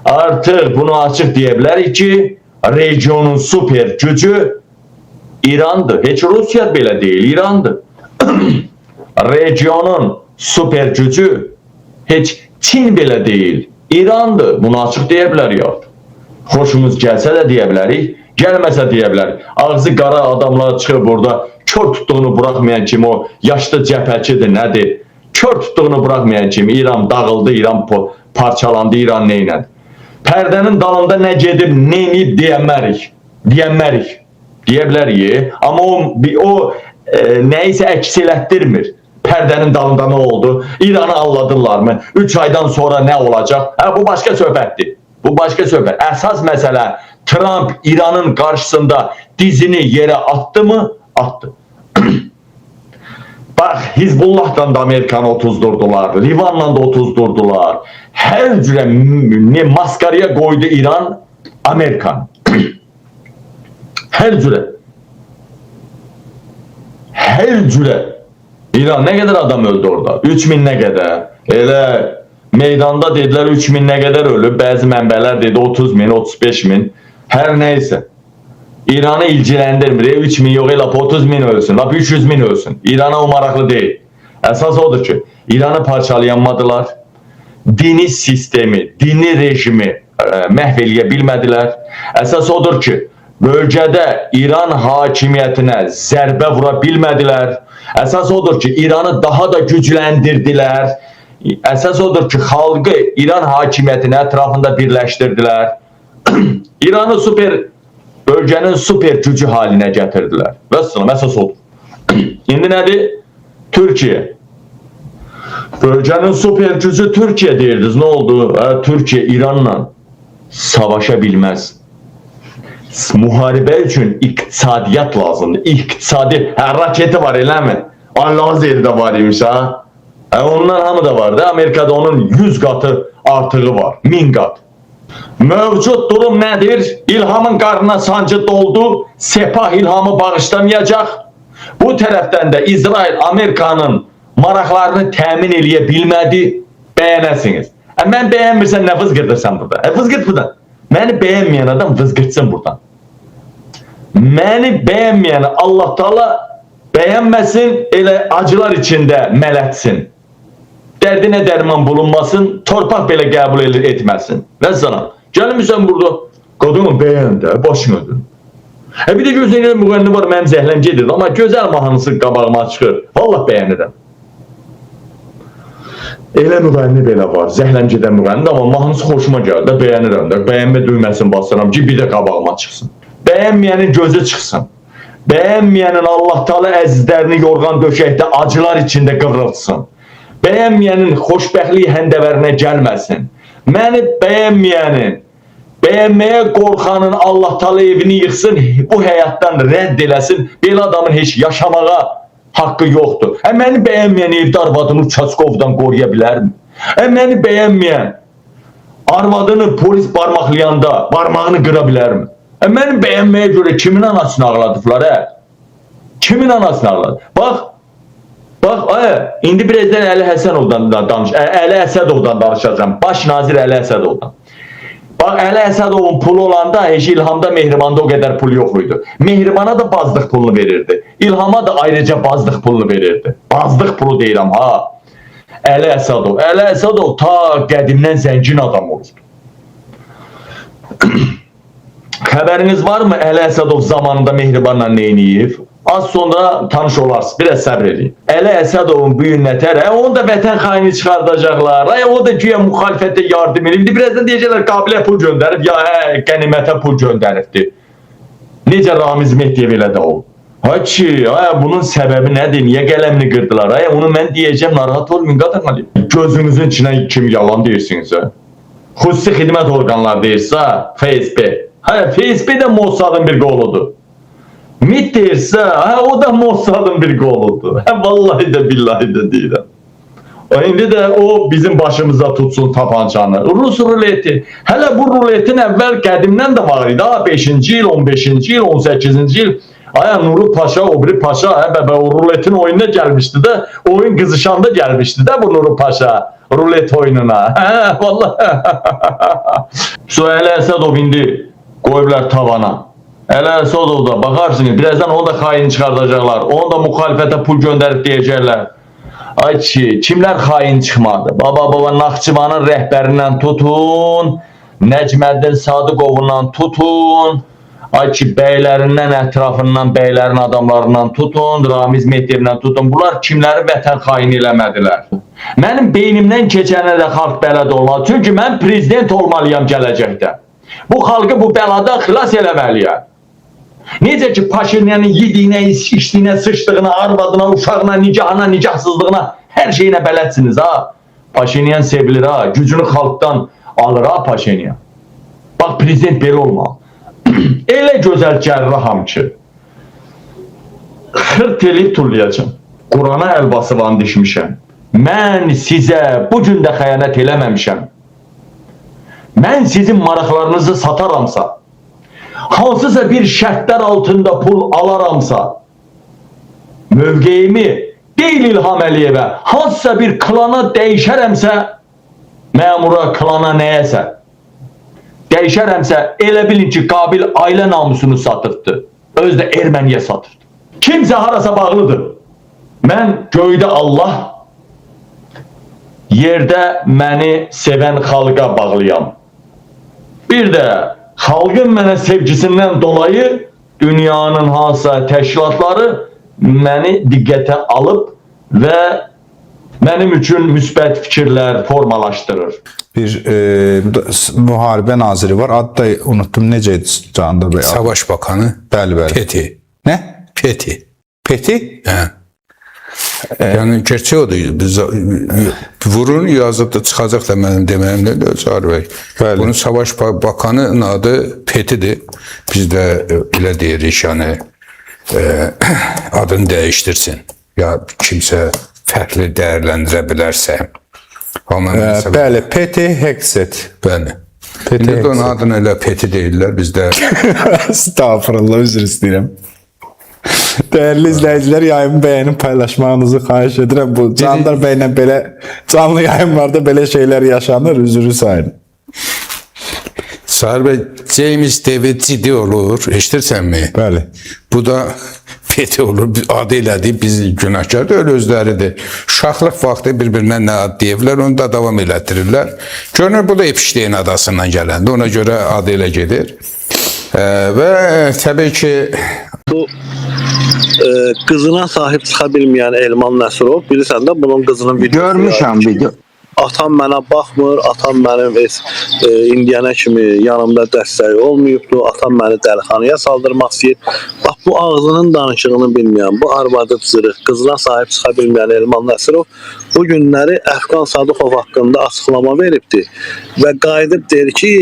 Artıq bunu açıq deyə bilərik ki, regionun super gücü İrandır. Heç Rusiya belə deyil, İrandır. Regionun super gücü heç Çin belə deyil, İrandır. Bunu açıq deyə bilərik artıq. Xoşumuz gəlsə də deyə bilərik, gəlməsə deyə bilərik. Ağzı qara adamlar çıxır burada, kör tutduğunu buraxmayan kimi o yaşlı cəbhəçidir, nədir? Kör tutduğunu buraxmayan kimi İran dağıldı, İran parçalandı, İran neynədir? Pərdənin dalında nə gedib, neynəyib deyəmərik. Deyə bilərik. Amma o nəyisə əks elətdirmir. Pərdənin dalında nə oldu? İranı alladırlarmı? 3 aydan sonra nə olacaq? Bu başqa söhbətdir. Bu başqa söhbət. Əsas məsələ Trump İranın qarşısında dizini yerə attı mı? Attı. Bax, Hizbullah'dan da Amerikanı otuzdurdular, Livan'la da otuzdurdular. Hər cürə maskaraya qoydu İran, Amerikan. Hər cürə. İran nə qədər adam öldü orada? 3000 nə qədər? Elə meydanda dedilər 3000 nə qədər ölüb, bəzi mənbələr dedi 30.000, 35.000, hər neysə. İranı ilgiləndirmir, 3000 yox, elə 30.000 ölsün, 300.000 ölsün. İrana o maraqlı deyil. Əsas odur ki, İranı parçalayanmadılar, dini sistemi, dini rejimi məhv eləyə bilmədilər. Əsas odur ki, bölgədə İran hakimiyyətinə zərbə vura bilmədilər. Əsas odur ki, İranı daha da gücləndirdilər. Əsas odur ki, xalqı İran hakimiyyətinin ətrafında birləşdirdilər. İranı bölgənin super gücü halinə gətirdilər. Vəssalam, əsas odur. İndi nədir? Türkiyə. Bölgənin super gücü Türkiyə deyirdiniz. Nə oldu? Türkiyə İranla savaşa bilməz. Müharibə üçün iqtisadiyyat lazımdır. İqtisadi, raketi var eləmi? Lazer də var imiş ha. Ondan hamı da var da. Amerikada onun 100 qatı artığı var. 1000 qat. Mövcud durum nədir? İlhamın qarnına sancı doldu. Sepah İlhamı bağışlamayacaq. Bu tərəfdən də İsrail Amerikanın maraqlarını təmin eləyə bilmədi. Bəyənəsiniz. Mən bəyənmirsən nə vızgırdırsan burada? Vızgırt buradan. Məni bəyənməyən adam vızgırtsın buradan. Məni bəyənməyəni Allah Taala bəyənməsin, elə acılar içində mələtsin. Dərdinə dərman bulunmasın, torpaq belə qəbul etməsin. Vəssalam. Gəlmirsən burada, qadının bəyən də, başına dön. Bir də gözləyən müğənni var, mənim zəhləm gedir, amma gözəl mahnısı qabağıma çıxır. Vallahi bəyənirəm. Elə müğənni belə var, zəhləm gedən müğənni, amma mahnısı xoşuma gəldi, bəyənirəm də, bəyənmə düyməsini basıram ki, bir də qabağıma çıxsın. Bəyənməyənin gözü çıxsın. Bəyənməyənin Allah Taala əzizlərini yorğan döşəkdə acılar içində qıvrılsın. Bəyənməyənin xoşbəxtlik həndəvərinə gəlməsin. Məni bəyənməyənin, bəyənməyə qorxanın Allah Taala evini yıxsın, bu həyatdan rədd eləsin, belə adamın heç yaşamağa haqqı yoxdur. Məni bəyənməyən evdə arvadını Uçaskovdan qoruya bilərmi? Məni bəyənməyən arvadını polis barmaqlayanda barmağını qıra bilərmi? Məni bəyənməyə görə kimin anasını ağladıblar, Kimin anasını ağladı? Bax, indi birazdan Əli Həsənovdan Əli Əsədovdan danışacağım. Baş nazir Əli Əsədovdan. Bax, Əli Əsədovun pulu olanda, heç İlhamda, Mehrimanda o qədər pul yox idi. Mehribana da bazlıq pulunu verirdi. İlhama da ayrıca bazlıq pulunu verirdi. Bazlıq pulu deyirəm, ha. Əli Əsədov ta qədimdən zəngin adam oldu. Xəbəriniz varmı Əli Əsədov zamanında Mehribanla neyniyib? Az sonra tanış olarsınız, biraz səbr edin. Əli Əsədovun bu gün nətər, onu da vətən xaini çıxardacaqlar, o da güya müxalifətdə yardım edib. Birazdan deyəcəklər, Qabilə pul göndərib, ya qənimətə pul göndəribdir. Necə Ramiz Mehdiyev elə də oldu? Bunun səbəbi nədir, niyə qələmini qırdılar? Onu mən deyəcəm, narahat olmayın, qadın. Gözünüzün içinə kim yalan deyirsiniz? Xüsusi xidmət orqanları deyirsə, FSB. FSB də Mossadın bir qoludur. MİT deyirsə, o da Mossadın bir qoludur. Vallahi də billahi də deyirəm. İndi də o bizim başımıza tutsun tapançanı. Rus ruleti. Hələ bu ruletin əvvəl qədimdən də var idi. 5-ci il, 15-ci il, 18-ci il. Aya Nuru Paşa, Obri Paşa, o ruletin oyununa gelmişti de, oyun kızışanda gelmişti de bu Nuru Paşa rulet oyununa. Vallahi. Şu Əli Əsədov indi koyublar tavana. Əli Əsədov da bakarsınız, birazdan onu da hain çıkartacaklar. Onu da muhalefete pul gönderip diyecekler. Ay ki, kimler hain çıkmadı? Baba Naxçıvanın rəhbərindən tutun, Nəcməddin Sadıqovundan tutun, ay ki, bəylərindən, ətrafından, bəylərin adamlarından tutun, Ramiz Mehdiyevdən tutun. Bunlar kimləri vətən xaini eləmədilər? Mənim beynimdən keçənə də xalq bələd olmalı. Çünki mən prezident olmalıyam gələcəkdə. Bu xalqı bu bəladan xilas eləməliyəm. Necə ki, Paşinyanın yediyinə, içdiyinə, sıçdığına, arvadına, uşağına, nicahına, nicahsızlığına, hər şeyinə bələdsiniz ha. Paşinyan sevilir ha, gücünü xalqdan alır ha Paşinyan. Bax, prezident belə olmalı. Elə gözəl cərraham ki, xırt eləyib tullayacam. Qurana əl basıb and içmişəm. Mən sizə bu gün də xəyanət eləməmişəm. Mən sizin maraqlarınızı sataramsa, hansısa bir şərtlər altında pul alaramsa, mövqeyimi deyil İlham Əliyevə, hansısa bir klana dəyişərəmsə, məmura, klana nəyəsə, dəyişərəmsə, elə bilin ki, Qabil ailə namusunu satıbdır, öz də erməniyə satırdı. Kimsə harasa bağlıdır. Mən göydə Allah, yerdə məni sevən xalqa bağlıyam. Bir də xalqın mənə sevgisindən dolayı dünyanın hansısa təşkilatları məni diqqətə alıb və mənim üçün müsbət fikirlər formalaşdırır. Bir müharibə naziri var. Adı da unuttum. Necə idi Candır bəy? Savaş Bakanı. Bəli. Peti. Ne? Peti. Peti? Hə. Yani gerçek odur. Biz vurun yazıp da çıkacak da benim dememle de Çağrı Bey. Bəli. Bunun Savaş Bakanı'nın adı Peti'dir. Biz de öyle deyirik yani adını değiştirsin. Ya kimse farklı değerlendirebilirse. Ama Bəli, Peti Hekset. Bəli. Peti İndi onun Hekset. adını elə Peti deyirlər bizdə. Estağfurullah, üzr istəyirəm. Değerli izleyiciler, yayımı beğenip paylaşmanızı xahiş edirəm. Bu Candar bəylə belə canlı yayımlarda belə şeyler yaşanır, üzürü sayın. Çağrı Bey, James David ciddi olur, eşitirsən mi? Bəli. Bu da Peti olur, adı elədi, biz günahkar da öyle özləridir. Uşaqlıq vaxtı bir-birinə nə ad deyirlər, onu da davam elətdirirlər. Görünür, bu da Epşteyn adasından gələndi, ona görə adı elə gedir. Və təbii ki... Bu kızına sahip çıxa bilməyən Elman Nəsrov, bilirsən də bunun qızının videosu. Görmüşəm video. Atam mənə baxmır, atam mənim indiyənə kimi yanımda dəstəyi olmayıbdı, atam məni dəlixanaya saldırmaq istəyir. Bax, bu ağzının danışığını bilməyən, bu arvadı zırıq, qızına sahib çıxa bilməyən Elman Nəsrov bu günləri Əfqan Sadıqov haqqında açıqlama veribdi və qayıdıb deyir ki,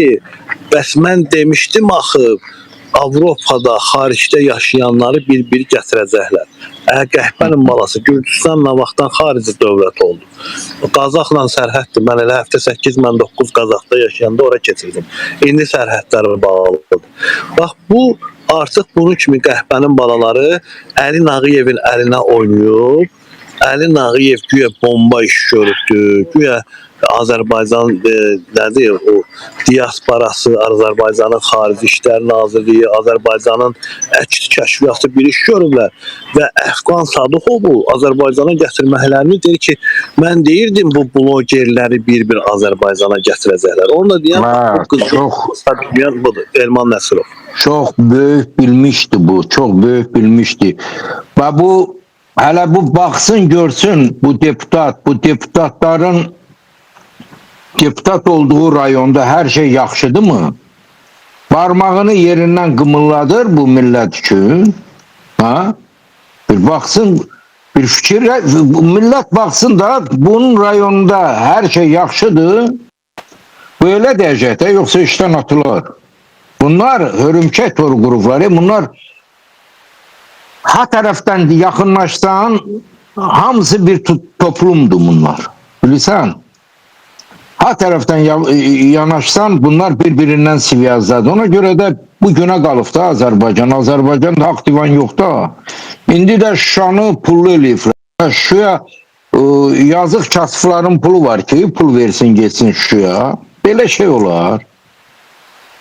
bəs mən demişdim axı, Avropada, xaricdə yaşayanları bir-bir gətirəcəklər. Qəhbənin balası Gürcüstan nə vaxtdan xarici dövlət oldu. Qazaxla sərhəddir. Mən elə həftə 8, mən 9 Qazaxda yaşayanda ora keçirdim. İndi sərhədlər bağlıdır. Bax, bu artıq bunun kimi qəhbənin balaları Əli Nağıyevin əlinə oynayıb. Əli Nağıyev güya bomba iş görübdü. Güya Azərbaycan nədir o diasporası, Azərbaycanın Xarici İşlər Nazirliyi, Azərbaycanın Əks Kəşfiyyatı bir iş görüblər və Əfqan Sadıqovu Azərbaycana gətirməklərini deyir ki, mən deyirdim bu blogerləri bir-bir Azərbaycana gətirəcəklər. Onu da deyən bu qız çox budur, Elman Nəsrov. Çox böyük bilmişdi bu, çox böyük bilmişdi. Və bu, hələ bu baxsın, görsün bu deputatların deputat olduğu rayonda hər şey yaxşıdır mı? Parmağını yerindən qımılladır bu millət üçün. Ha? Bir baxsın, bir fikir, bu millət baxsın da bunun rayonunda hər şey yaxşıdır. Böyle deyəcək də, yoxsa işdən atılır. Bunlar hörümçək toru qurubları, bunlar ha tərəfdən yaxınlaşsan hamısı bir toplumdur bunlar. Bilirsən? ha tərəfdən yanaşsan bunlar bir-birindən siviyazladı. Ona görə də bu günə qalıb da Azərbaycan. Azərbaycan da aktivan yox da. İndi də Şuşanı pullu eləyiblər. Şuşaya yazıq kasıfların pulu var ki, pul versin geçsin Şuşaya. Belə şey olar.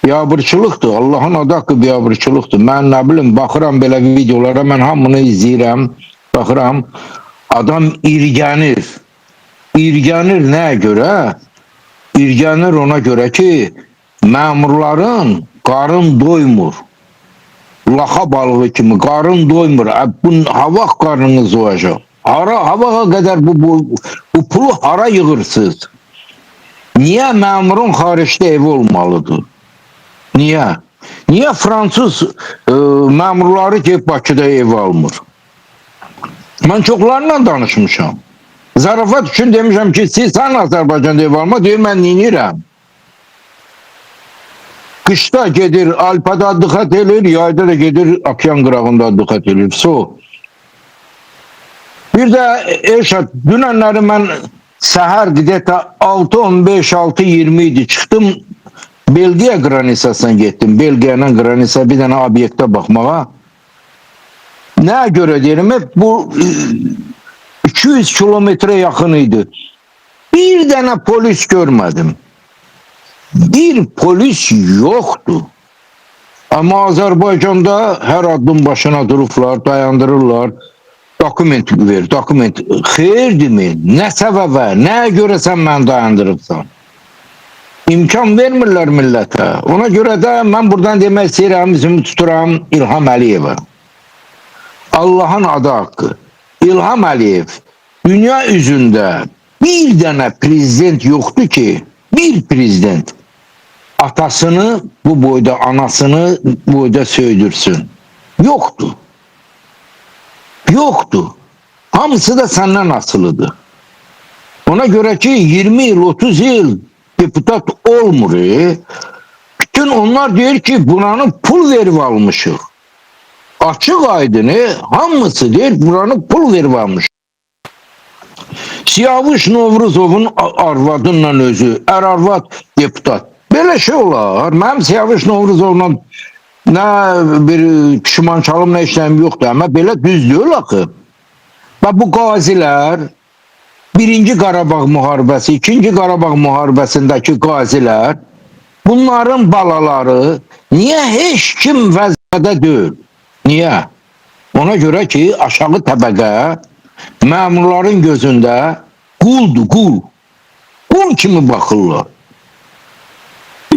Biabırçılıqdır. Allahın adı haqqı biabırçılıqdır. Mən nə bilim, baxıram belə videolara, mən hamını izləyirəm, baxıram. Adam irgənir. İrgənir nəyə görə? İrgənir ona görə ki, məmurların qarın doymur. Laxa balığı kimi qarın doymur. Bu hava qarnınız olacaq. Havağa qədər bu pulu hara yığırsınız? Niyə məmurun xaricdə evi olmalıdır? Niyə? Niyə Fransız məmurları ki Bakıda ev almır? Mən çoxlarla danışmışam. Zarafat üçün demişəm ki, sən Azərbaycanda ev alma, deyir, mən neyirəm? Qışda gedir, Alpada addıqat edir, yayda da gedir, Okyan qırağında addıqat edir. Bir də Elşad, dünənləri mən səhər qidətə 6:15-6:20 idi, çıxdım, Belgiya qranisasına getdim. Belgiyanın qranisa bir dənə obyektə baxmağa. Nəyə görə deyirəm, hep bu 200 kilometre yaxın idi. Bir dənə polis görmədim. Bir polis yoxdur. Amma Azərbaycanda hər addım başına durublar, dayandırırlar. Dokument ver, dokument. Xeyirdirmi? Nə səbəbə? Nəyə görə sən mən dayandırıbsan? İmkan vermirlər millətə. Ona görə də mən buradan demək istəyirəm, bizim tuturam İlham Əliyevə. Allahın adı haqqı. İlham Əliyev, dünya üzündə bir dənə prezident yoxdur ki, bir prezident atasını bu boyda, anasını bu boyda söydürsün. Yoxdur. Yoxdur. Hamısı da səndən asılıdır. Ona görə ki 20 il, 30 il deputat olmur. Bütün onlar deyir ki buranı pul verib almışıq. Açıq aydını hamısı deyir buranı pul verib almışıq. Siyavuş Novruzovun arvadınla özü, arvad deputat. Belə şey olar. Mənim Siyavuş Novruzovla nə bir pişmançalım, nə işləyim yoxdur. Amma belə düz deyil axı. Və bu qazilər, birinci Qarabağ müharibəsi, ikinci Qarabağ müharibəsindəki qazilər, bunların balaları niyə heç kim vəzifədə deyil? Niyə? Ona görə ki, aşağı təbəqə məmurların gözündə quldur, qul. Qul kimi baxırlar.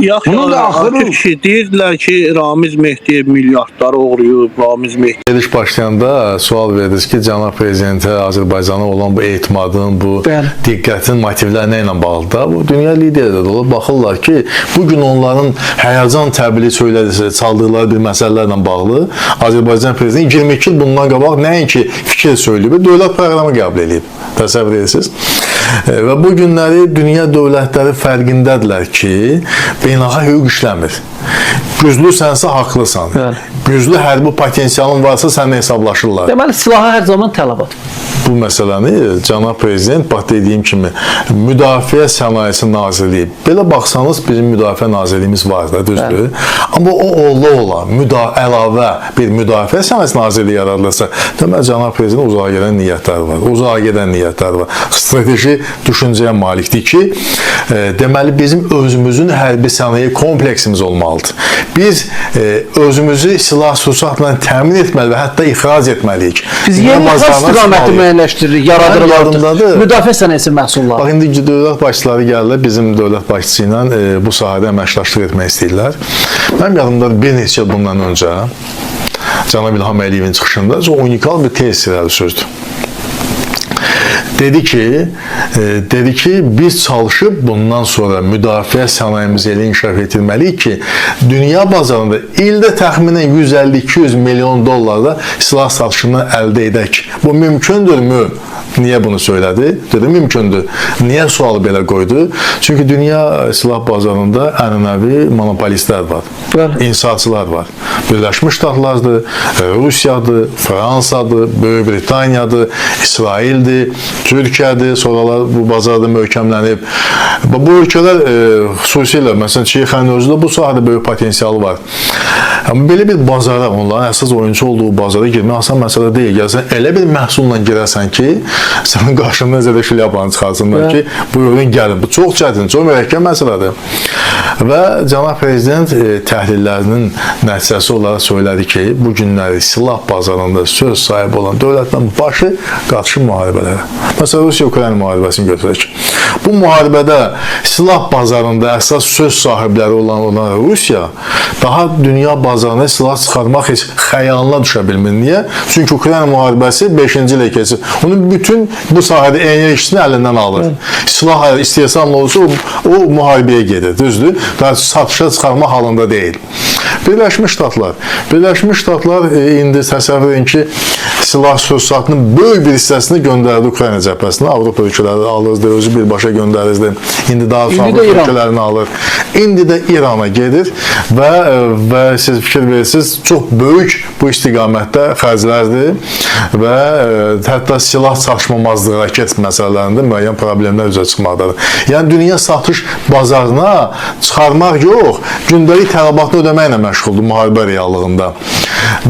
Yaxşı, Bunu da axırı deyirdilər ki, Ramiz Mehdiyev milyardları oğruyub, Ramiz Mehdiyev. Gediş başlayanda sual verdiniz ki, cənab prezidentə Azərbaycana olan bu etimadın, bu diqqətin motivləri nə ilə bağlıdır? Bu dünya liderləri də olur. Baxırlar ki, bugün onların həyəcan təbili söylədirsə, çaldıqları bir məsələlərlə bağlı Azərbaycan prezidenti 22 il bundan qabaq nəinki fikir söyləyib, dövlət proqramı qəbul edib. Təsəvvür edirsiniz. Və bu günləri dünya dövlətləri fərqindədirlər ki, beynəlxalq hüquq işləmir. Güclüsənsə haqlısan. Güclü hərbi potensialın varsa səninlə hesablaşırlar. Deməli, silaha hər zaman tələbat. Bu məsələni cənab prezident, bax dediyim kimi, Müdafiə Sənayesi Nazirliyi. Belə baxsanız bizim Müdafiə Nazirliyimiz var da, düzdür. Amma o ola əlavə bir Müdafiə Sənayesi Nazirliyi yaradılırsa, deməli cənab prezident uzağa gedən niyyətlər var. Uzağa gedən niyyətlər var. Strateji düşüncəyə malikdir ki, deməli bizim özümüzün hərbi sənaye kompleksimiz olmalıdır. Biz özümüzü silah-sursatla təmin etməli və hətta ixrac etməliyik. Biz yeni ixrac istiqaməti müəyyənləşdiririk, yaradırıq artıq. Müdafiə sənayesi məhsulları. Bax, indi dövlət başçıları gəlirlər, bizim dövlət başçısı ilə bu sahədə əməkdaşlıq etmək istəyirlər. Mənim yadımda bir neçə bundan öncə cənab İlham Əliyevin çıxışında çox unikal bir tez irəli sözdür. Dedi ki, biz çalışıb bundan sonra müdafiə sənayemizi elə inkişaf etdirməliyik ki, dünya bazarında ildə təxminən 150-200 milyon dollarda silah satışından əldə edək. Bu mümkündürmü? Niyə bunu söylədi? Dedi, mümkündür. Niyə sualı belə qoydu? Çünki dünya silah bazarında ənənəvi monopolistlər var. İnsaçılar var. Birləşmiş Ştatlardır, Rusiyadır, Fransadır, Böyük Britaniyadır, İsraildir, Türkiyədir, sonralar bu bazarda möhkəmlənib. Bu ölkələr xüsusilə məsələn Çexyanın özü də bu sahədə böyük potensialı var. Amma belə bir bazara, onların əsas oyunçu olduğu bazara girmək asan məsələ deyil. Gəlsən elə bir məhsulla girərsən ki, sənin qarşında necə də şlyapanı çıxarsınlar ki, buyurun gəlin. Bu çox çətin, çox mürəkkəb məsələdir. Və cənab prezident təhlillərinin nəticəsi olaraq söylədi ki, bu günləri silah bazarında söz sahibi olan dövlətlərin başı qarşı müharibələrə. Məsələn, Rusiya-Ukrayna müharibəsini götürək. Bu müharibədə silah bazarında əsas söz sahibləri olan Rusiya daha dünya bazarına silah çıxarmaq heç xəyalına düşə bilmir. Niyə? Çünki Ukrayna müharibəsi 5-ci ilə keçir. Onun bütün bu sahədə enerjisini əlindən alır. Silah istehsal olursa o müharibəyə gedir. Düzdür? Daha satışa çıxarma halında deyil. Birləşmiş Ştatlar indi təsəvvür edin ki, silah sursatının böyük bir hissəsini göndərdi Ukrayna cəbhəsinə. Avropa ölkələri alırdı, özü birbaşa göndərirdi. İndi daha sonra Avropa ölkələrini alır. İndi də İrana gedir və siz fikir verirsiniz, çox böyük bu istiqamətdə xərclərdir və hətta silah çatışmamazlığı, raket məsələlərində müəyyən problemlər üzə çıxmaqdadır. Yəni, dünya satış bazarına çıxarmaq yox, gündəlik tələbatını ödəməklə məşğuldur müharibə reallığında.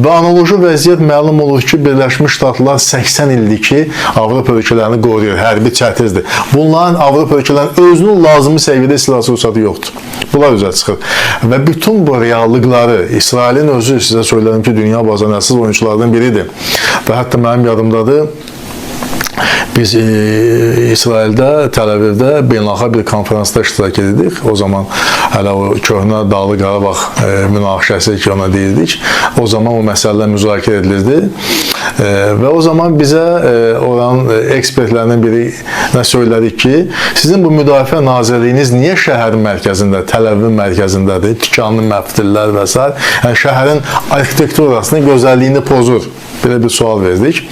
Və analoji vəziyyət məlum olur ki, Birləşmiş Ştatlar 80 ildir ki, Avropa ölkələrini qoruyur, hərbi çətizdir. Bunların Avropa ölkələrinin özünün lazımi səviyyədə silah sursatı yoxdur. Bunlar üzə çıxır. Və bütün bu reallıqları, İsrailin özü sizə söylədim ki, dünya bazarının əsas oyunculardan biridir. Və hətta mənim yadımdadır, biz İsraildə, Təl-Əvivdə beynəlxalq bir konferansda iştirak edirdik. O zaman hələ o köhnə Dağlı Qarabağ münaqişəsi ki, ona deyirdik. O zaman o məsələlər müzakirə edilirdi. Və o zaman bizə oranın ekspertlərindən biri nə söylədik ki, sizin bu Müdafiə Nazirliyiniz niyə şəhərin mərkəzində, Təl-Əvivin mərkəzindədir, tikanlı məftillər və s. Yəni, şəhərin arxitekturasını, gözəlliyini pozur. Belə bir sual verdik.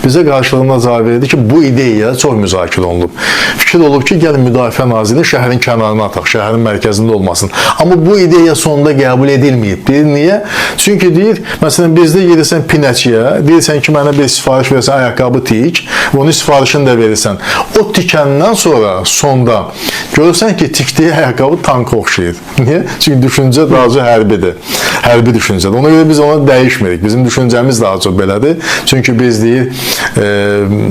Bizə qarşılığında cavab verdi ki, bu ideya çox müzakirə olunub. Fikir olub ki, gəlin Müdafiə Nazirliyi şəhərin kənarına ataq, şəhərin mərkəzində olmasın. Amma bu ideya sonunda qəbul edilməyib. Deyir, niyə? Çünki deyir, məsələn, bizdə gedirsən pinəçiyə, deyirsən ki, mənə bir sifariş versən, ayaqqabı tik, onun sifarişini də verirsən. O tikəndən sonra, sonda görürsən ki, tikdiyi ayaqqabı tanka oxşayır. Niyə? Çünki düşüncə daha çox hərbidir. Hərbi düşüncədir. Ona görə biz onu dəyişmirik. Bizim düşüncəmiz daha çox belədir. Çünki biz deyir,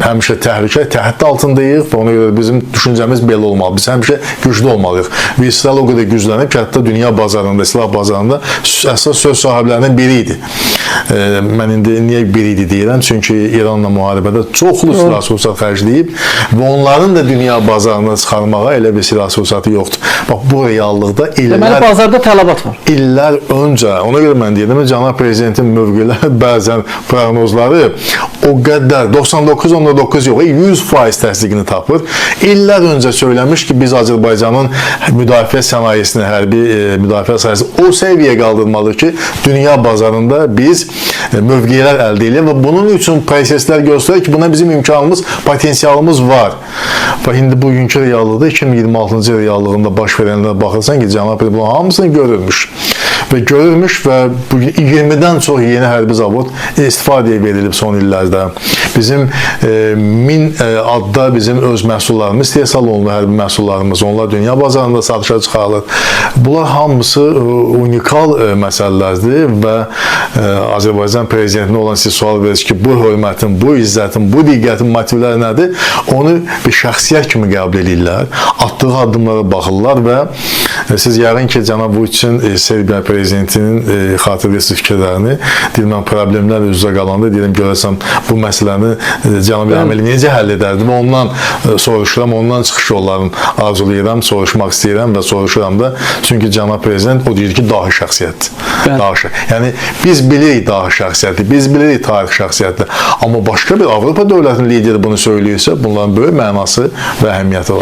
həmişə təhlükə, təhdid altındayıq və ona görə bizim düşüncəmiz belə olmalı. Biz həmişə güclü olmalıyıq. Və İsrail o qədər güclənib ki, hətta dünya bazarında, silah bazarında əsas söz sahiblərindən biri idi. Mən indi niyə biri idi deyirəm? Çünki İranla müharibədə çoxlu silah sursat xərcləyib və onların da dünya bazarına çıxarmağa elə bir silah sursatı yoxdur. Bax, bu reallıqda deməli, bazarda tələbat var. İllər öncə, ona görə mən deyirəm, cənab prezidentin mövqeləri, bəzən proqnozları o qədər 99.9 yox, 100% təsdiqini tapır. İllər öncə söyləmiş ki, biz Azərbaycanın müdafiə sənayesini, hərbi müdafiə sənayesini o səviyyəyə qaldırmalıyıq ki, dünya bazarında biz mövqelər əldə edilir və bunun üçün proseslər göstərir ki, buna bizim imkanımız, potensialımız var. Və indi bugünkü reallıqda 2026-cı reallığında baş verənlərə baxırsan ki, cənab prezident bunun hamısını görürmüş. Və 20-dən çox yeni hərbi zavod istifadəyə verilib son illərdə. Bizim 1000 adda bizim öz məhsullarımız istehsal olunur, hərbi məhsullarımız. Onlar dünya bazarında satışa çıxarılır. Bunlar hamısı unikal məsələlərdir və Azərbaycan prezidentinə olan siz sual verirsiniz ki, bu hörmətin, bu izzətin, bu diqqətin motivləri nədir? Onu bir şəxsiyyət kimi qəbul edirlər, atdığı addımlara baxırlar və siz yəqin ki, cənab Vučićin Serbiya prezidentinin xatırlayırsınız fikirlərini, deyir, mən problemlər üzrə qalanda deyirəm, görəsəm bu məsələni cənab İlham necə həll edərdim? Ondan soruşuram, ondan çıxış yollarını arzulayıram, soruşmaq istəyirəm və soruşuram da, çünki cənab prezident o deyir ki, dahi şəxsiyyətdir. Yəni, biz bilirik dahi şəxsiyyətdir, biz bilirik tarix şəxsiyyətdir, amma başqa bir Avropa dövlətinin lideri bunu söyləyirsə, bunların böyük mənası və əhəmiyyəti var.